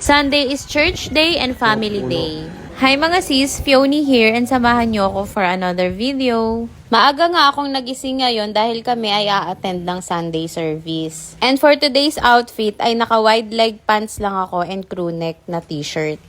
Sunday is church day and family day. Hi mga sis, Fiona here and samahan niyo ako for another video. Maaga nga akong nagising ngayon dahil kami ay a-attend ng Sunday service. And for today's outfit ay naka wide leg pants lang ako and crew neck na t-shirt.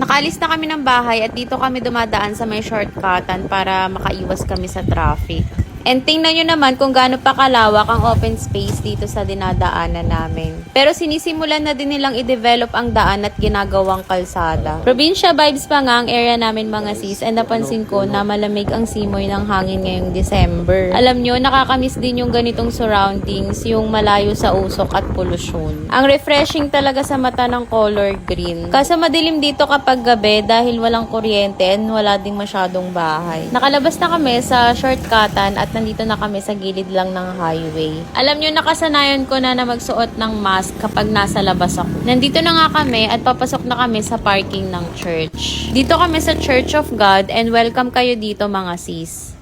Nakaalis na kami ng bahay at dito kami dumadaan sa may shortcutan para makaiwas kami sa traffic. And tingnan nyo naman kung gaano pa kalawak ang open space dito sa dinadaanan namin. Pero sinisimulan na din nilang i-develop ang daan at ginagawang kalsada. Probinsya vibes pa nga ang area namin mga sis, and napansin ko na malamig ang simoy ng hangin ngayong December. Alam nyo, nakakamiss din yung ganitong surroundings, yung malayo sa usok at polusyon. Ang refreshing talaga sa mata ng color green. Kaso madilim dito kapag gabi dahil walang kuryente and wala ding masyadong bahay. Nakalabas na kami sa shortcutan at nandito na kami sa gilid lang ng highway. Alam nyo, nakasanayan ko na magsuot ng mask kapag nasa labas ako. Nandito na nga kami at papasok na kami sa parking ng church. Dito kami sa Church of God and welcome kayo dito mga sis.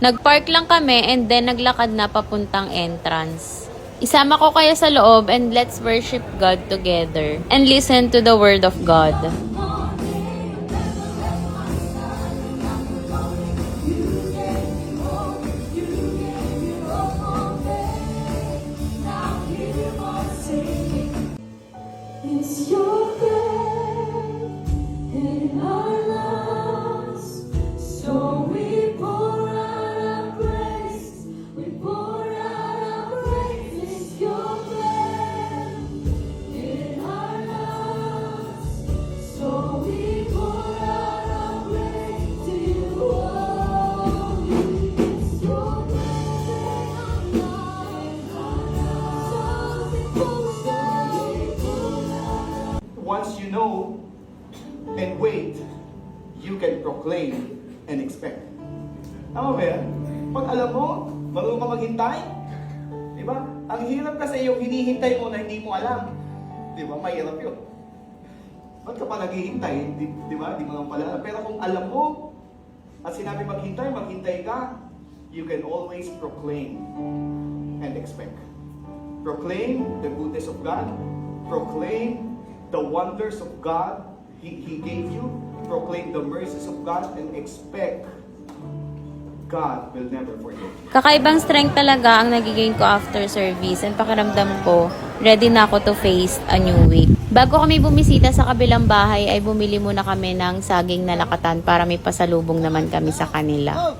Nagpark lang kami and then naglakad na papuntang entrance. Isama ko kayo sa loob and let's worship God together and listen to the Word of God. It's your breath in our lungs, so we pour out our praise, we pour out our praise. It's your breath in our lungs, so we pour out our praise to you only. It's your breath in our lungs, so we pour out. Once you know and wait, you can proclaim and expect. Tama ba yan? Pag alam mo, marunong ka maghintay, di ba? Ang hirap kasi yung hinihintay mo na hindi mo alam. Di ba? Mahirap yun. Ba't ka pa naghihintay? Di ba? Di mo lang pala alam. Pero kung alam mo, at sinabi maghintay, maghintay ka, you can always proclaim and expect. Proclaim the goodness of God. Proclaim the wonders of God He gave you. Proclaim the mercies of God and expect God will never forget you. Kakaibang strength talaga ang nagiging ko after service and pakiramdam ko, ready na ako to face a new week. Bago kami bumisita sa kabilang bahay ay bumili muna kami ng saging na lakatan para may pasalubong naman kami sa kanila.